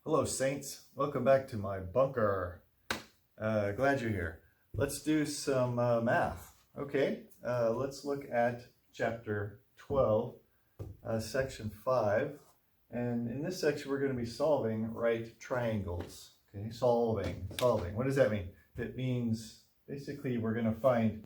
Hello Saints, welcome back to my bunker. Glad you're here. Let's do some math. Okay, let's look at chapter 12, section 5. And in this section we're going to be solving right triangles. Okay, solving. What does that mean? It means basically we're going to find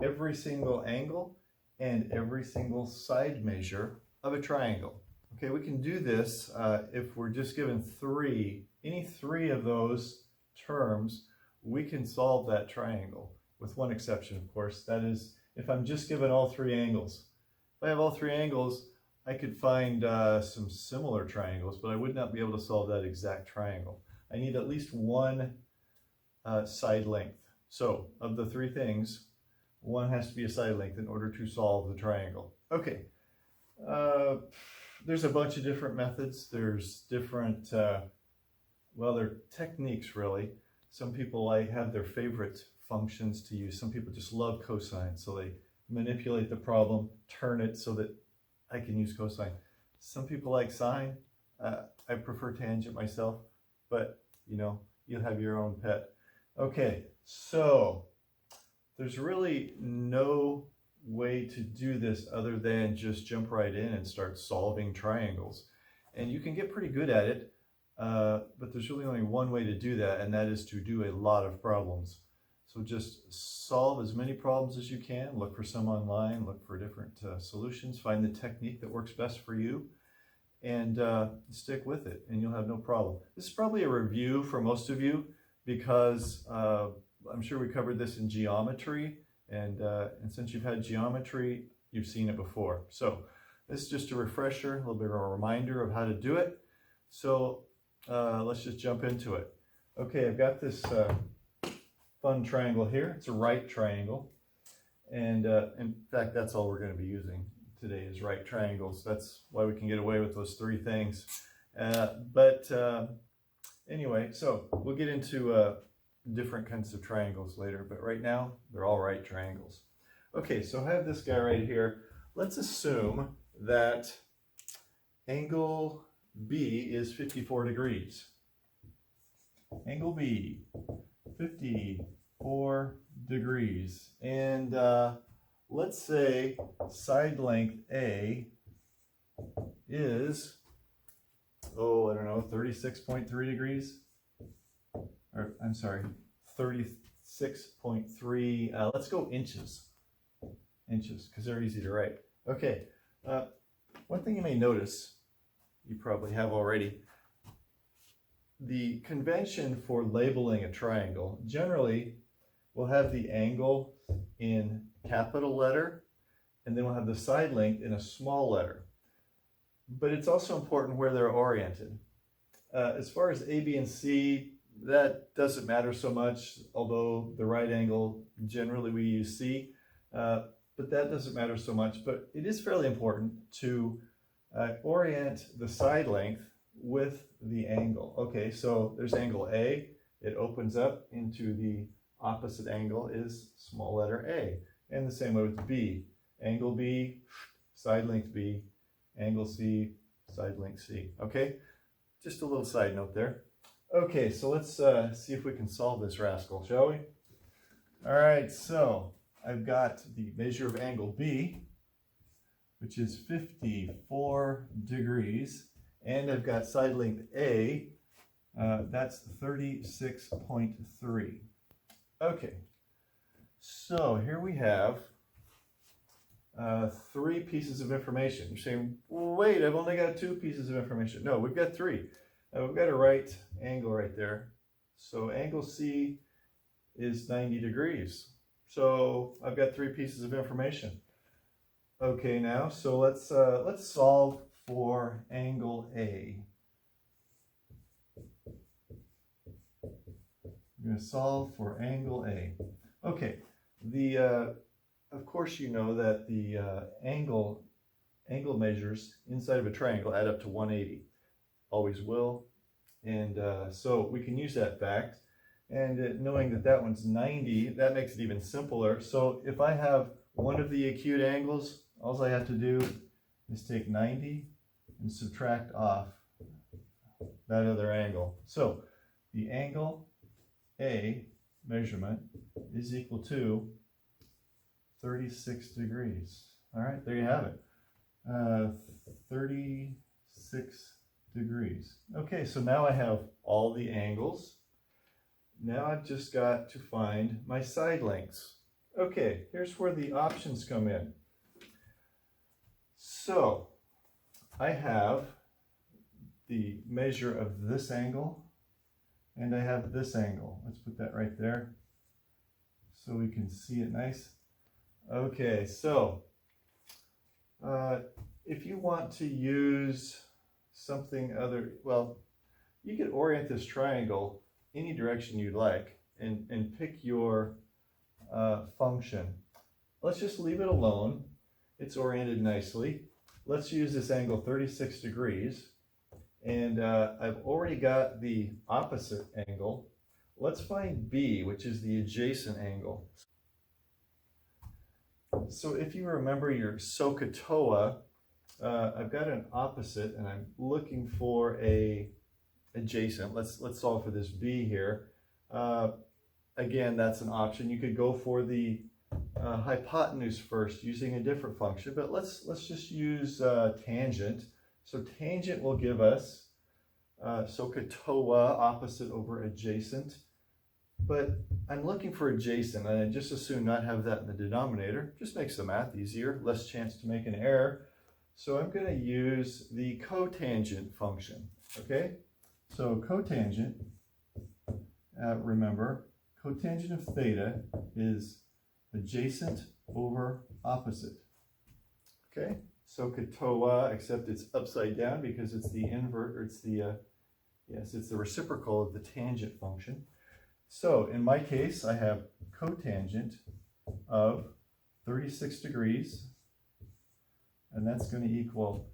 every single angle and every single side measure of a triangle. Okay, we can do this if we're just given any three of those terms, we can solve that triangle, with one exception, of course. That is, if I'm just given all three angles. If I have all three angles, I could find some similar triangles, but I would not be able to solve that exact triangle. I need at least one side length. So, of the three things, one has to be a side length in order to solve the triangle. Okay. There's a bunch of different methods. There's different, they're techniques really. Some people have their favorite functions to use. Some people just love cosine, so they manipulate the problem, turn it so that I can use cosine. Some people like sine. I prefer tangent myself, but you'll have your own pet. Okay, so there's really no way to do this other than just jump right in and start solving triangles. And you can get pretty good at it, but there's really only one way to do that, and that is to do a lot of problems. So just solve as many problems as you can, look for some online, look for different solutions, find the technique that works best for you, and stick with it, and you'll have no problem. This is probably a review for most of you, because I'm sure we covered this in geometry. And since you've had geometry, you've seen it before. So this is just a refresher, a little bit of a reminder of how to do it. So let's just jump into it. Okay, I've got this fun triangle here. It's a right triangle. And in fact, that's all we're going to be using today is right triangles. That's why we can get away with those three things. Anyway, so we'll get into different kinds of triangles later, but right now they're all right triangles. Okay, so I have this guy right here. Let's assume that angle B is 54 degrees. Angle B, 54 degrees. And let's say side length A is, 36.3 degrees. Or I'm sorry, 36.3, let's go inches, because they're easy to write. Okay, one thing you may notice, you probably have already, the convention for labeling a triangle, generally we'll have the angle in capital letter, and then we'll have the side length in a small letter. But it's also important where they're oriented. As far as A, B, and C, that doesn't matter so much, although the right angle, generally we use C, but that doesn't matter so much. But it is fairly important to orient the side length with the angle. Okay, so there's angle A. It opens up into the opposite angle is small letter A. And the same way with B. Angle B, side length B, angle C, side length C. Okay, just a little side note there. Okay, so let's see if we can solve this rascal, shall we? All right, so I've got the measure of angle B, which is 54 degrees, and I've got side length A, that's 36.3. Okay, so here we have three pieces of information. You're saying, wait, I've only got two pieces of information. No, we've got three. We've got a right angle right there. So angle C is 90 degrees. So I've got three pieces of information. Okay, now, so let's solve for angle A. I'm going to solve for angle A. Okay, of course you know that the angle measures inside of a triangle add up to 180. Always will, and so we can use that fact, and knowing that that one's 90, that makes it even simpler. So if I have one of the acute angles, all I have to do is take 90 and subtract off that other angle. So the angle A measurement is equal to 36 degrees. All right, there you have it. 36 degrees. Okay, so now I have all the angles. Now I've just got to find my side lengths. Okay, here's where the options come in. So I have the measure of this angle and I have this angle. Let's put that right there so we can see it nice. Okay, so if you want to use something other, well, you could orient this triangle any direction you'd like and pick your function. Let's just leave it alone. It's oriented nicely. Let's use this angle 36 degrees. And I've already got the opposite angle. Let's find B, which is the adjacent angle. So if you remember your SOHCAHTOA, I've got an opposite and I'm looking for a adjacent. Let's solve for this B here. Again, that's an option. You could go for the hypotenuse first using a different function, but let's just use tangent. So tangent will give us SOHCAHTOA, opposite over adjacent. But I'm looking for adjacent, and I just as soon not have that in the denominator. Just makes the math easier, less chance to make an error. So I'm going to use the cotangent function, okay? So cotangent, remember, cotangent of theta is adjacent over opposite, okay? SOHCAHTOA, except it's upside down because it's the invert, or it's the, yes, it's the reciprocal of the tangent function. So in my case, I have cotangent of 36 degrees, and that's going to equal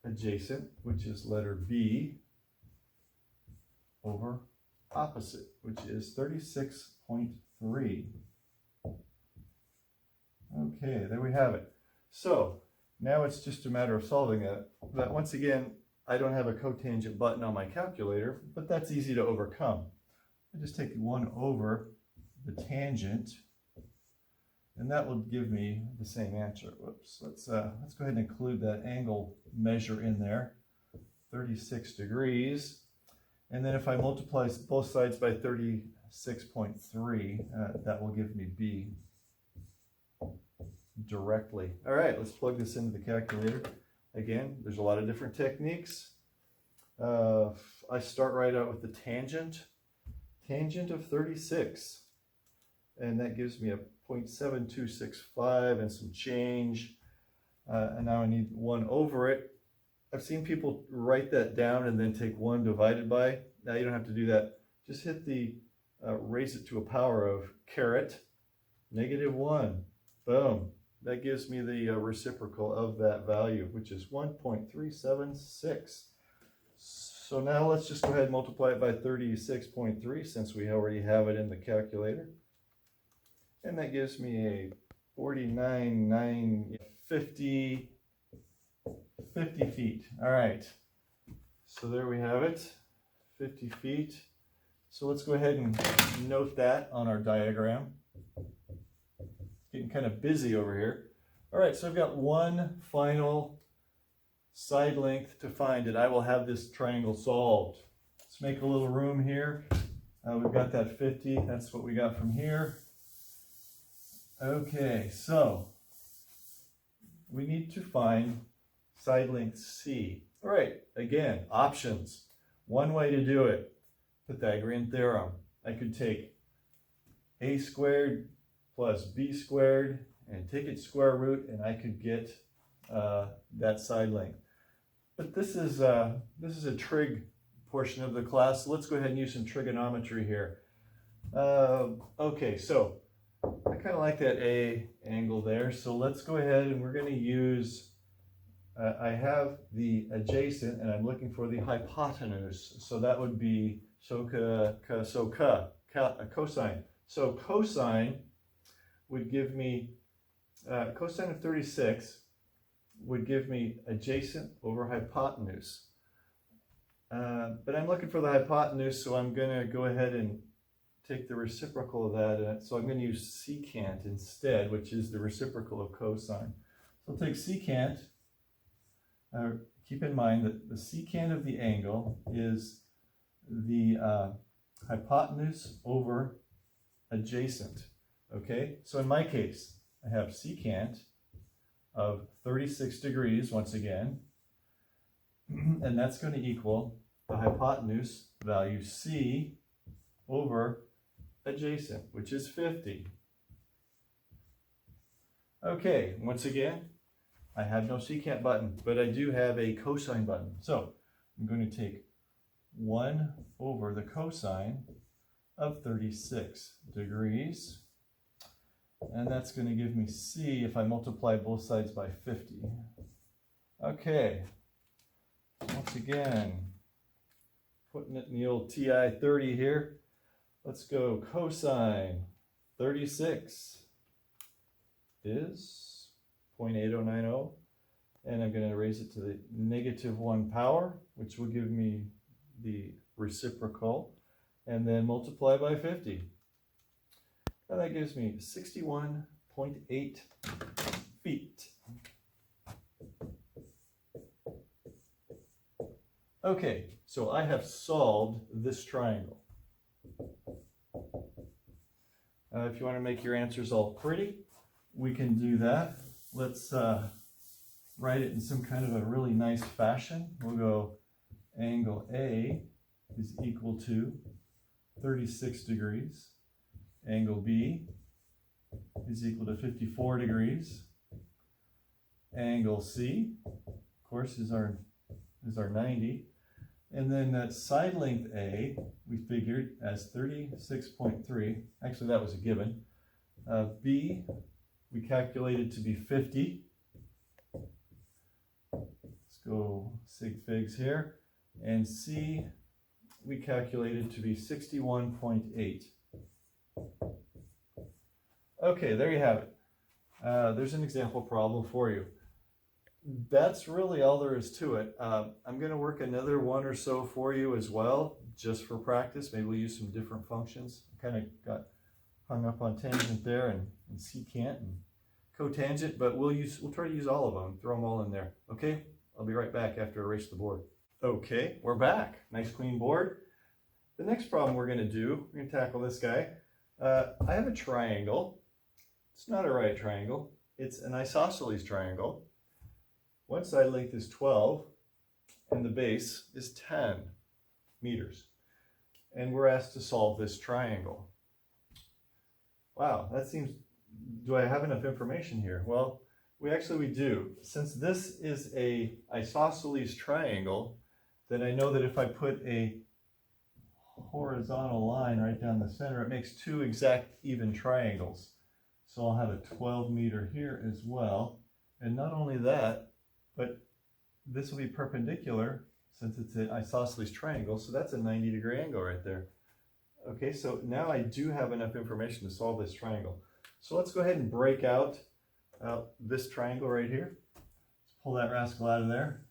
adjacent, which is letter B, over opposite, which is 36.3. Okay, there we have it. So now it's just a matter of solving that. But once again, I don't have a cotangent button on my calculator, but that's easy to overcome. I just take 1 over the tangent, and that will give me the same answer. Whoops. Let's go ahead and include that angle measure in there, 36 degrees. And then if I multiply both sides by 36.3, that will give me B directly. All right, let's plug this into the calculator. Again, there's a lot of different techniques. I start right out with the tangent of 36, and that gives me a 0.7265 and some change, and now I need 1 over it. I've seen people write that down and then take 1 divided by. Now you don't have to do that. Just hit the raise it to a power of caret -1. Boom. That gives me the reciprocal of that value, which is 1.376. So now let's just go ahead and multiply it by 36.3 since we already have it in the calculator. And that gives me a 49,950 feet. All right. So there we have it, 50 feet. So let's go ahead and note that on our diagram. Getting kind of busy over here. All right, so I've got one final side length to find, and I will have this triangle solved. Let's make a little room here. We've got that 50. That's what we got from here. Okay, so we need to find side length C. All right, again, options. One way to do it, Pythagorean theorem. I could take a squared plus b squared and take its square root, and I could get that side length. But this is a trig portion of the class, so let's go ahead and use some trigonometry here. Okay, so I kind of like that A angle there, so let's go ahead and we're going to use, I have the adjacent and I'm looking for the hypotenuse, so that would be cosine. So cosine would give me, cosine of 36 would give me adjacent over hypotenuse. But I'm looking for the hypotenuse, so I'm going to go ahead and take the reciprocal of that. So I'm going to use secant instead, which is the reciprocal of cosine. So I'll take secant. Keep in mind that the secant of the angle is the hypotenuse over adjacent. Okay, so in my case, I have secant of 36 degrees once again, and that's going to equal the hypotenuse value C over adjacent, which is 50. Okay, once again, I have no secant button, but I do have a cosine button. So I'm going to take 1 over the cosine of 36 degrees, and that's going to give me C if I multiply both sides by 50. Okay, once again, putting it in the old TI 30 here. Let's go cosine 36 is 0.8090, and I'm going to raise it to the -1 power, which will give me the reciprocal, and then multiply by 50. And that gives me 61.8 feet. Okay, so I have solved this triangle. If you want to make your answers all pretty, we can do that. Let's write it in some kind of a really nice fashion. We'll go angle A is equal to 36 degrees. Angle B is equal to 54 degrees. Angle C, of course, is our 90. And then that side length A, we figured as 36.3. Actually, that was a given. B, we calculated to be 50. Let's go sig figs here. And C, we calculated to be 61.8. Okay, there you have it. There's an example problem for you. That's really all there is to it. I'm going to work another one or so for you as well, just for practice. Maybe we'll use some different functions. Kind of got hung up on tangent there and secant and cotangent, but we'll try to use all of them, throw them all in there. Okay, I'll be right back after I erase the board. Okay, we're back. Nice clean board. The next problem we're going to do, we're going to tackle this guy. I have a triangle. It's not a right triangle. It's an isosceles triangle. One side length is 12, and the base is 10 meters. And we're asked to solve this triangle. Wow, that seems, do I have enough information here? Well, we do. Since this is a isosceles triangle, then I know that if I put a horizontal line right down the center, it makes two exact even triangles. So I'll have a 12 meter here as well. And not only that, but this will be perpendicular since it's an isosceles triangle, so that's a 90-degree angle right there. Okay, so now I do have enough information to solve this triangle. So let's go ahead and break out this triangle right here. Let's pull that rascal out of there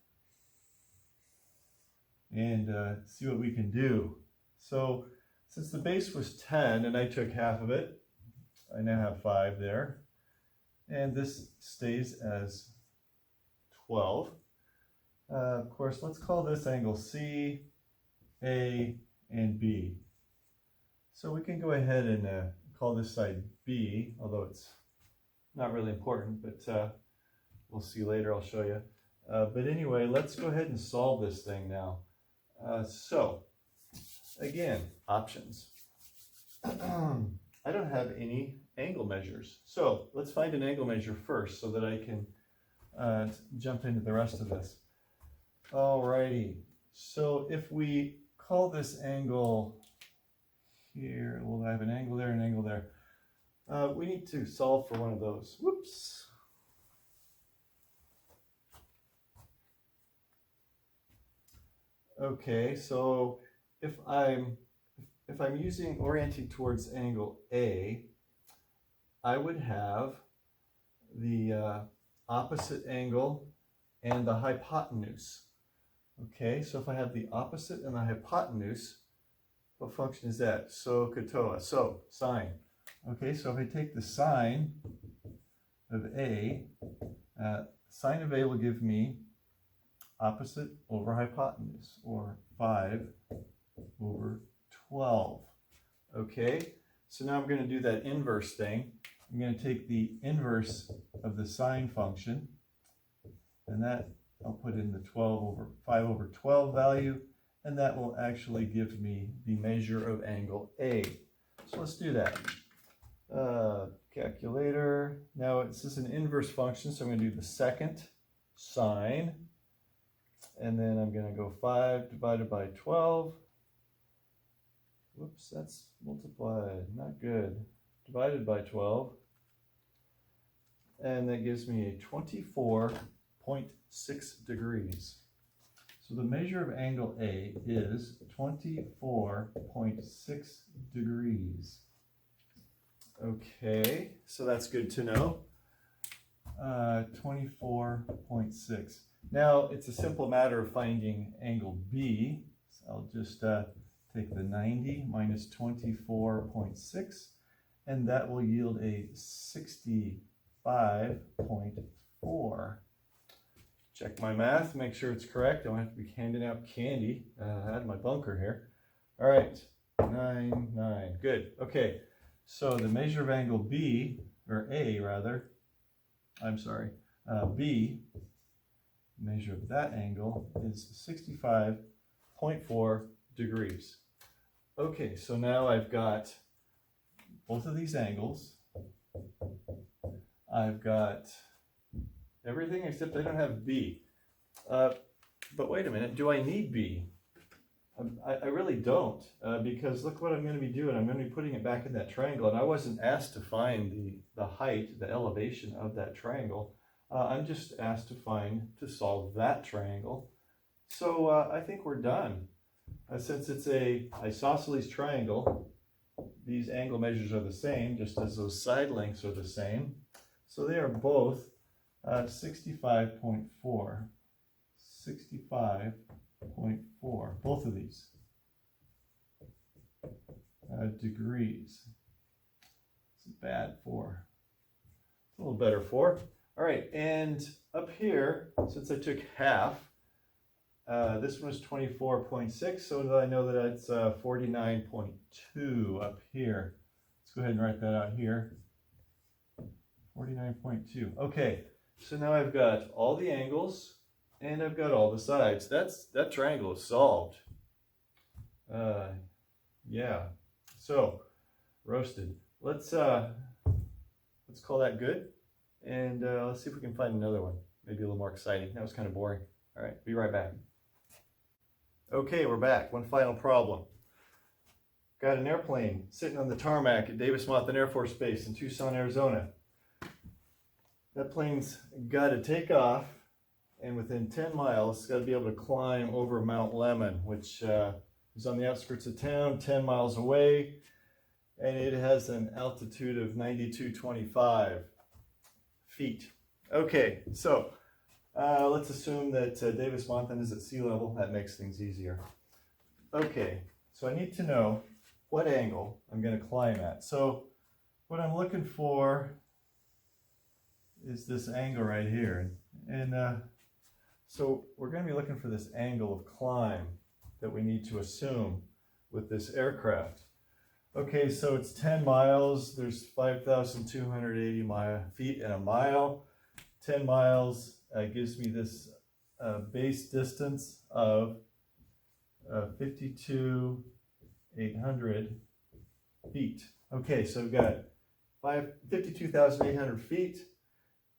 and see what we can do. So since the base was 10 and I took half of it, I now have 5 there. And this stays as 12. Of course, let's call this angle C, A, and B. So we can go ahead and call this side B, although it's not really important, but we'll see later, I'll show you. But anyway, let's go ahead and solve this thing now. So, again, options. I don't have any angle measures. So let's find an angle measure first so that I can jump into the rest of this. Alrighty, so if we call this angle here, we'll have an angle there, an angle there. We need to solve for one of those. Whoops. Okay, so if I'm orienting towards angle A, I would have the opposite angle and the hypotenuse. Okay, so if I have the opposite and the hypotenuse, what function is that? SOHCAHTOA. So, sine. Okay, so if I take the sine of A, sine of A will give me opposite over hypotenuse, or 5 over 12. Okay, so now I'm going to do that inverse thing. I'm going to take the inverse of the sine function, and that I'll put in the 5 over 12 value, and that will actually give me the measure of angle A. So let's do that. Calculator. Now this is an inverse function, so I'm going to do the second sine, and then I'm going to go 5 divided by 12. Whoops, that's multiplied, not good. Divided by 12. And that gives me a 24.6 degrees. So the measure of angle A is 24.6 degrees. Okay, so that's good to know. 24.6. Now, it's a simple matter of finding angle B. So I'll just take the 90 minus 24.6, and that will yield a 65.4. Check my math, make sure it's correct. I don't have to be handing out candy. I had my bunker here. All right, 9, 9, good. Okay, so the measure of angle B, or A rather, B, measure of that angle is 65.4 degrees. Okay, so now I've got both of these angles. I've got everything except I don't have B. But wait a minute, do I need B? I really don't, because look what I'm going to be doing. I'm going to be putting it back in that triangle, and I wasn't asked to find the height, the elevation of that triangle. I'm just asked to solve that triangle. So I think we're done. Since it's a isosceles triangle, these angle measures are the same, just as those side lengths are the same. So they are both 65.4. 65.4, both of these degrees. It's a bad 4. It's a little better 4. All right, and up here, since I took half, this one was 24.6, so I know that it's 49.2 up here. Let's go ahead and write that out here. 49.2. Okay, so now I've got all the angles and I've got all the sides. That triangle is solved. Yeah. So roasted. Let's call that good, and let's see if we can find another one. Maybe a little more exciting. That was kind of boring. All right, be right back. Okay, we're back. One final problem. Got an airplane sitting on the tarmac at Davis-Monthan Air Force Base in Tucson, Arizona. That plane's got to take off, and within 10 miles, it's got to be able to climb over Mount Lemmon, which is on the outskirts of town, 10 miles away, and it has an altitude of 9225 feet. Okay, so let's assume that Davis-Monthan is at sea level. That makes things easier. Okay, so I need to know what angle I'm going to climb at. So what I'm looking for is this angle right here. And so we're going to be looking for this angle of climb that we need to assume with this aircraft. Okay, so it's 10 miles. There's 5,280 feet in a mile. 10 miles gives me this base distance of 52,800 feet. Okay, so we've got 52,800 feet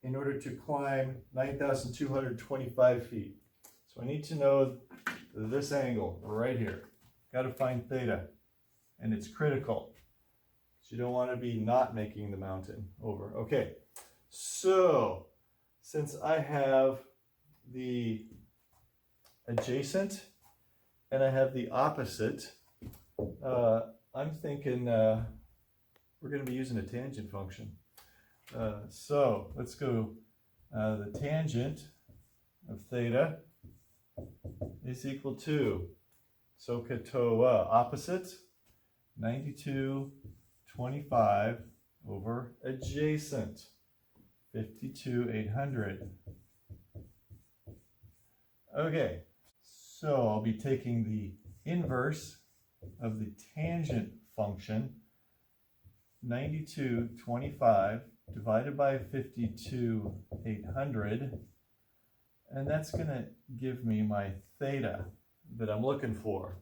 in order to climb 9,225 feet. So I need to know this angle right here. Got to find theta, and it's critical. So you don't want to be not making the mountain over. Okay, so since I have the adjacent and I have the opposite, I'm thinking we're going to be using a tangent function. So let's go the tangent of theta is equal to SOHCAHTOA, opposite, 9225 over adjacent, 52,800. Okay, so I'll be taking the inverse of the tangent function, 9225 divided by 52,800, and that's going to give me my theta that I'm looking for.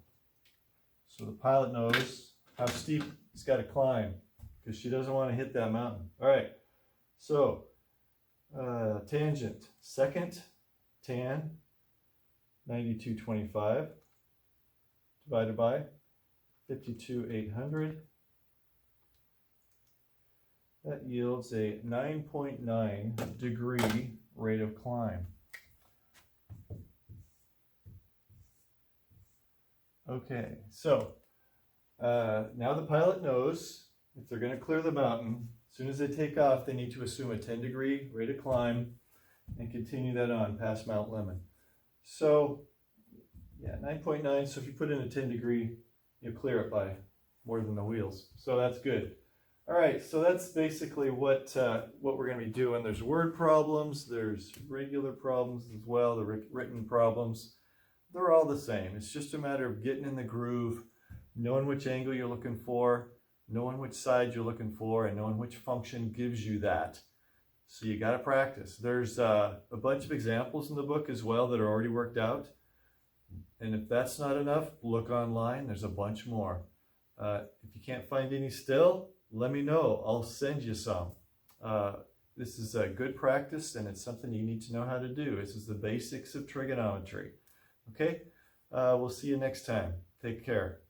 So the pilot knows how steep it's got to climb because she doesn't want to hit that mountain. All right, so tangent, second tan 9225 divided by 52,800. That yields a 9.9 degree rate of climb. Okay, so now the pilot knows if they're going to clear the mountain, as soon as they take off, they need to assume a 10 degree rate of climb and continue that on past Mount Lemmon. So, yeah, 9.9, so if you put in a 10 degree, you clear it by more than the wheels. So that's good. All right, so that's basically what we're going to be doing. There's word problems, there's regular problems as well, the written problems. They're all the same. It's just a matter of getting in the groove, knowing which angle you're looking for, knowing which side you're looking for, and knowing which function gives you that. So you got to practice. There's a bunch of examples in the book as well that are already worked out. And if that's not enough, look online. There's a bunch more. If you can't find any still, let me know. I'll send you some. This is a good practice, and it's something you need to know how to do. This is the basics of trigonometry. Okay? We'll see you next time. Take care.